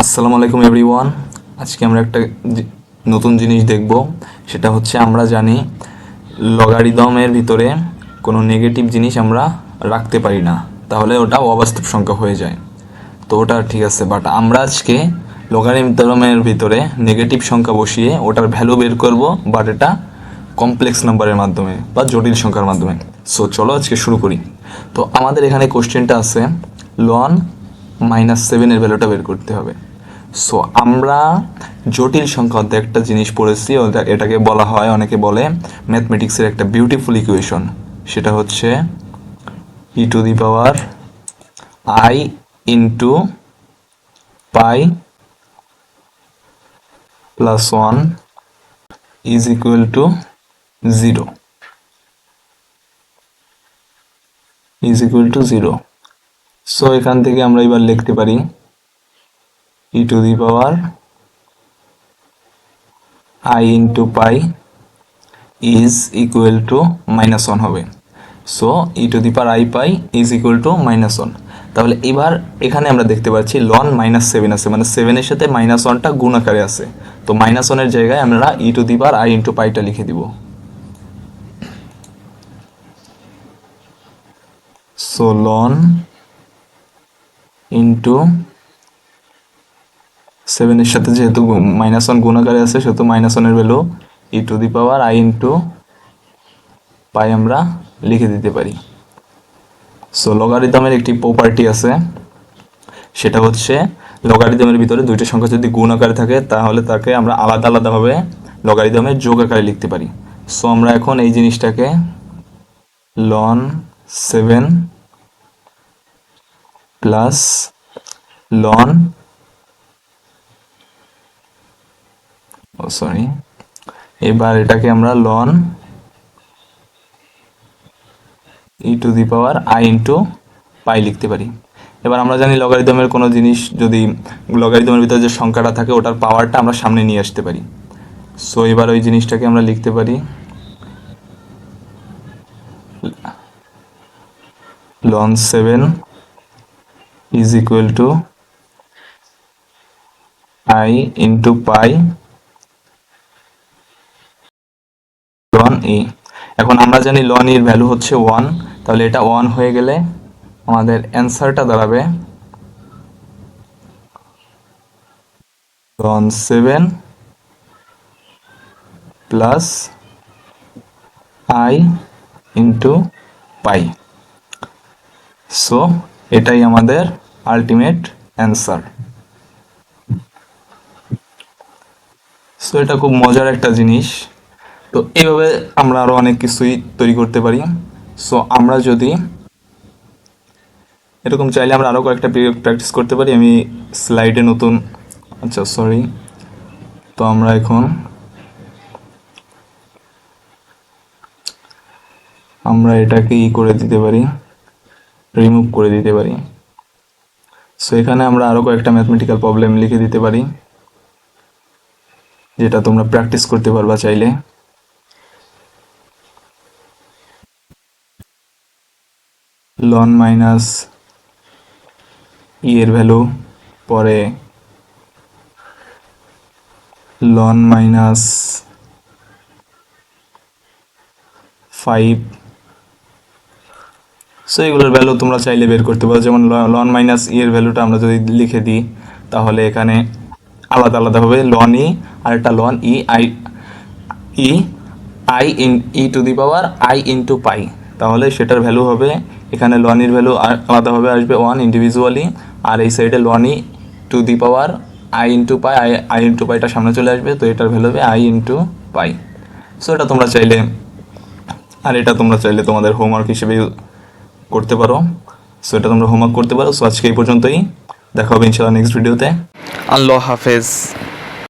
আসসালামু আলাইকুম এভরিওয়ান। আজকে আমরা একটা নতুন জিনিস দেখব। সেটা হচ্ছে আমরা জানি লগারিদমের ভিতরে কোনো নেগেটিভ জিনিস আমরা রাখতে পারি না, তাহলে ওটা অবাস্তব সংখ্যা হয়ে যায়। তো ওটা ঠিক আছে, বাট আমরা আজকে লগারিদমের ভিতরে নেগেটিভ সংখ্যা বসিয়ে ওটার ভ্যালু বের করব, বাট এটা কমপ্লেক্স নাম্বারের মাধ্যমে বা জটিল সংখ্যার মাধ্যমে। সো চলো আজকে শুরু করি। তো আমাদের এখানে কোশ্চেনটা আছে লন -7 এর ভ্যালুটা বের করতে হবে। সো আমরা জটিল সংখ্যা অধ্যায়ে একটা জিনিস পড়েছি, এটাকে বলা হয়, অনেকে বলে ম্যাথমেটিক্সের একটা বিউটিফুল ইকুয়েশন। সেটা হচ্ছে e⁻i into pi plus 1 is equal two 0 so এখান থেকে আমরা এবার লিখতে পারি e⁻i into pi is equal two -1 হবে। So e⁻i pi is equal two -1। তাহলে এবার এখানে আমরা দেখতে পাচ্ছি লন -7 আছে, মানে 7-এর সাথে -1টা গুণ আকারে আছে। তো -1-এর জায়গায় আমরা e⁻i ইন্টু পাইটা লিখে দিব। সো লন ইন্টু 7-এর সাথে যেহেতু -1 গুণ আকারে আছে, সেহেতু -1-এর ভ্যালু e⁻i ইন্টু পাই আমরা লিখে দিতে পারি। সো লগারিদমের একটি প্রপার্টি আছে, সেটা হচ্ছে লগারিদমের ভিতরে দুইটা সংখ্যা যদি গুণ আকারে থাকে তাহলে তাকে আমরা আলাদা আলাদাভাবে লগারিদমের যোগ আকারে লিখতে পারি। সো আমরা এখন এই জিনিসটাকে লন 7 প্লাস লন এবার এটাকে আমরা লন e⁻i ইন্টু পাই লিখতে পারি। এবার আমরা জানি লগারিদমের কোনো জিনিস যদি লগারিদমের ভিতরে যে সংখ্যাটা থাকে ওটার পাওয়ারটা আমরা সামনে নিয়ে আসতে পারি। সো এবার ওই জিনিসটাকে আমরা লিখতে পারি ln 7 is equal to i into pi ln e. এখন আমরা জানি লন এর ভ্যালু হচ্ছে 1, তাহলে এটা 1 হয়ে গেলে আমাদের অ্যান্সারটা দাঁড়াবে লন 7 plus i into pi. So এটাই আমাদের আলটিমেট অ্যান্সার। সো এটা খুব মজার একটা জিনিস। তো এইভাবে আমরা আরও অনেক কিছুই তৈরি করতে পারি। সো আমরা যদি এরকম চাইলে আমরা আরও কয়েকটা পিরিয়ড প্র্যাকটিস করতে পারি। আমি স্লাইডে নতুন তো আমরা এখন এটাকে করে দিতে পারি, রিমুভ করে দিতে পারি। সো এখানে আমরা আরও কয়েকটা ম্যাথমেটিক্যাল প্রবলেম লিখে দিতে পারি, যেটা তোমরা প্র্যাকটিস করতে পারবা চাইলে। লন মাইনাস ই এর ভ্যালু, পরে লন -5। সো এগুলোর ভ্যালু তোমরা চাইলে বের করতে পারো। যেমন লন মাইনাস ই এর ভ্যালুটা আমরা যদি লিখে দিই, তাহলে এখানে আলাদা আলাদাভাবে লন ই আর একটা লন i ইন্টু পাই, তাহলে সেটার ভ্যালু হবে, এখানে লন ইর ভ্যালু আলাদাভাবে আসবে 1 ইন্ডিভিজুয়ালি, আর এই সাইডে ln i into pi, i into পাইটা সামনে চলে আসবে, তো এটার ভ্যালু হবে i ইন্টু পাই। সো এটা তোমরা চাইলে তোমাদের হোমওয়ার্ক হিসেবে করতে পারো। সো এটা তোমরা হোমওয়ার্ক করতে পারো। সো আজকে এই পর্যন্তই, দেখা হবে ইনশাআল্লাহ নেক্সট ভিডিওতে। আল্লাহ হাফেজ।